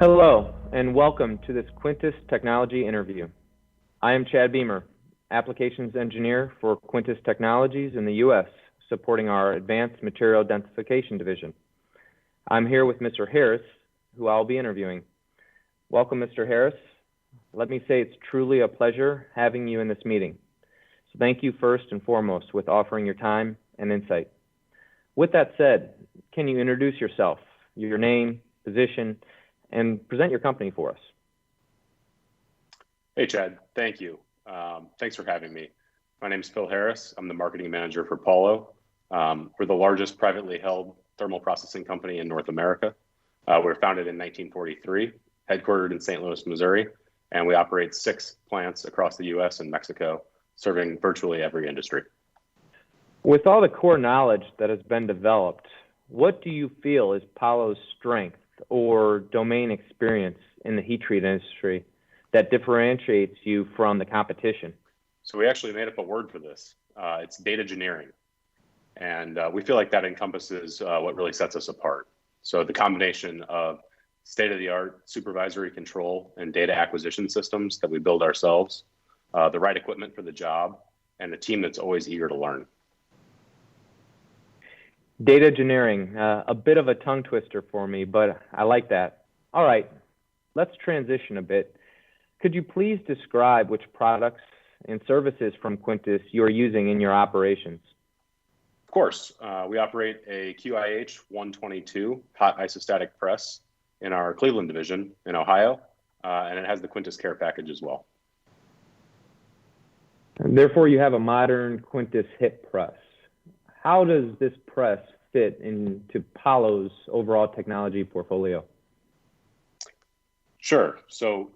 Hello, and welcome to this Quintus Technology interview. I am Chad Beamer, Applications Engineer for Quintus Technologies in the U.S., supporting our Advanced Material Densification Division. I'm here with Mr. Harris, who I'll be interviewing. Welcome, Mr. Harris. Let me say it's truly a pleasure having you in this meeting. So thank you first and foremost with offering your time and insight. With that said, can you introduce yourself, your name, position, and present your company for us? Hey, Chad. Thank you. Thanks for having me. My name is Phil Harris. I'm the marketing manager for Paulo. We're the largest privately held thermal processing company in North America. We were founded in 1943, headquartered in St. Louis, Missouri, and we operate 6 plants across the U.S. and Mexico, serving virtually every industry. With all the core knowledge that has been developed, what do you feel is Paulo's strength or domain experience in the heat treat industry that differentiates you from the competition? So we actually made up a word for this. It's data engineering. And we feel like that encompasses what really sets us apart. So the combination of state-of-the-art supervisory control and data acquisition systems that we build ourselves, the right equipment for the job, and a team that's always eager to learn. Data engineering, a bit of a tongue twister for me, but I like that. All right, let's transition a bit. Could you please describe which products and services from Quintus you're using in your operations? Of course, we operate a QIH 122 Hot Isostatic Press in our Cleveland division in Ohio, and it has the Quintus Care package as well. And therefore, you have a modern Quintus hip press. How does this press fit into Paulo's overall technology portfolio? Sure. So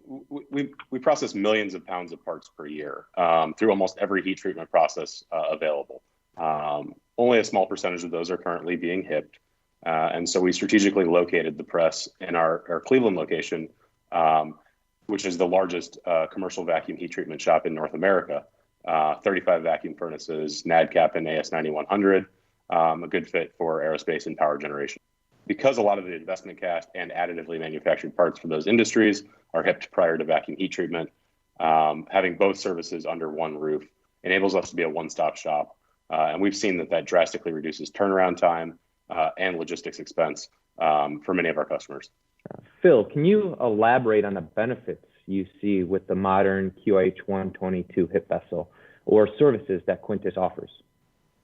we process millions of pounds of parts per year through almost every heat treatment process available. Only a small percentage of those are currently being hipped. And so we strategically located the press in our Cleveland location, which is the largest commercial vacuum heat treatment shop in North America. 35 vacuum furnaces, NADCAP and AS9100, a good fit for aerospace and power generation. Because a lot of the investment cast and additively manufactured parts for those industries are hipped prior to vacuum heat treatment, having both services under one roof enables us to be a one-stop shop. And we've seen that drastically reduces turnaround time and logistics expense for many of our customers. Phil, can you elaborate on the benefits you see with the modern QIH 122 hip vessel or services that Quintus offers?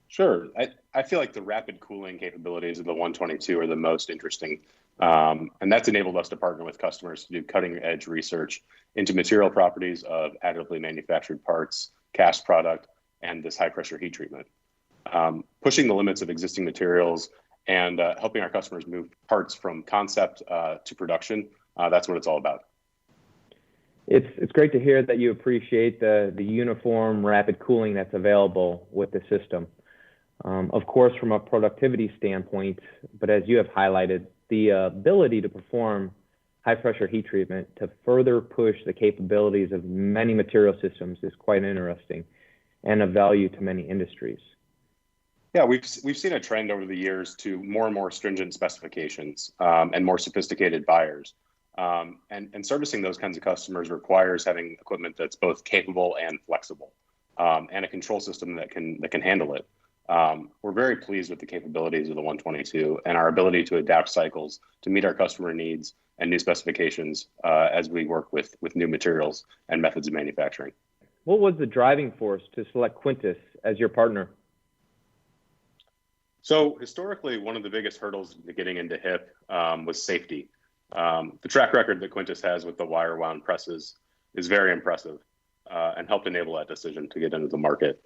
Sure. I feel like the rapid cooling capabilities of the 122 are the most interesting. And that's enabled us to partner with customers to do cutting edge research into material properties of additively manufactured parts, cast product, and this high pressure heat treatment. Pushing the limits of existing materials and helping our customers move parts from concept to production, that's what it's all about. It's great to hear that you appreciate the uniform rapid cooling that's available with the system. Of course, from a productivity standpoint, but as you have highlighted, the ability to perform high pressure heat treatment to further push the capabilities of many material systems is quite interesting and of value to many industries. Yeah, we've seen a trend over the years to more and more stringent specifications and more sophisticated buyers. And servicing those kinds of customers requires having equipment that's both capable and flexible, and a control system that can handle it. We're very pleased with the capabilities of the 122 and our ability to adapt cycles to meet our customer needs and new specifications as we work with new materials and methods of manufacturing. What was the driving force to select Quintus as your partner? So historically, one of the biggest hurdles to getting into HIP was safety. The track record that Quintus has with the wire wound presses is very impressive and helped enable that decision to get into the market.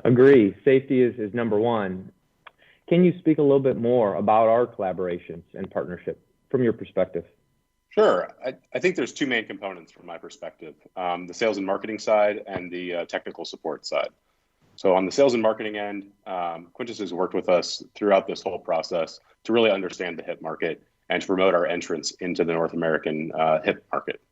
Agree. Safety is number one. Can you speak a little bit more about our collaborations and partnership from your perspective? Sure. I think there's 2 main components from my perspective, the sales and marketing side and the technical support side. So on the sales and marketing end, Quintus has worked with us throughout this whole process to really understand the HIP market and to promote our entrance into the North American HIP market.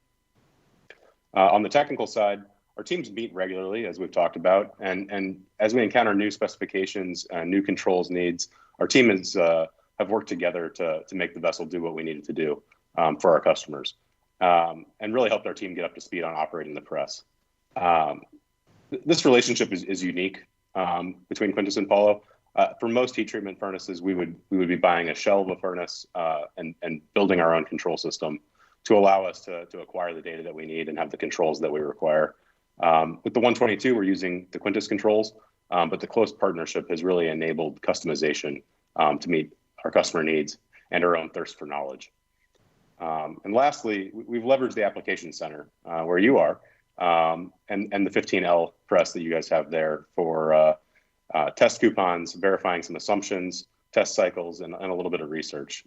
On the technical side, our teams meet regularly, as we've talked about, and as we encounter new specifications and new controls needs, our team have worked together to make the vessel do what we need it to do. for our customers, and really helped our team get up to speed on operating the press. This relationship is unique between Quintus and Paulo. For most heat treatment furnaces, we would be buying a shell of a furnace and building our own control system to allow us to acquire the data that we need and have the controls that we require. With the 122, we're using the Quintus controls, but the close partnership has really enabled customization to meet our customer needs and our own thirst for knowledge. And lastly, we've leveraged the application center where you are, and the 15L press that you guys have there for test coupons, verifying some assumptions, test cycles, and a little bit of research.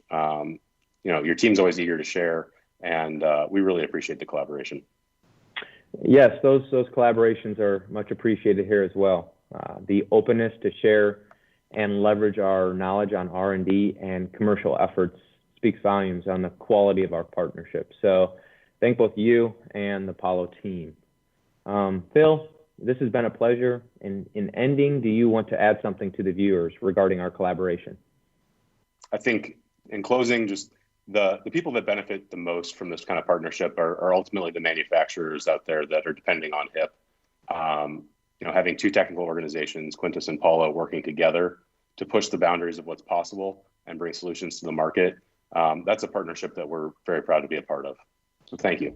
Your team's always eager to share, and we really appreciate the collaboration. Yes, those collaborations are much appreciated here as well. The openness to share and leverage our knowledge on R&D and commercial efforts speaks volumes on the quality of our partnership. So thank both you and the Paulo team. Phil, this has been a pleasure. In ending, do you want to add something to the viewers regarding our collaboration? I think in closing, just the people that benefit the most from this kind of partnership are ultimately the manufacturers out there that are depending on HIP. Having two technical organizations, Quintus and Paulo, working together to push the boundaries of what's possible and bring solutions to the market, that's a partnership that we're very proud to be a part of. So thank you.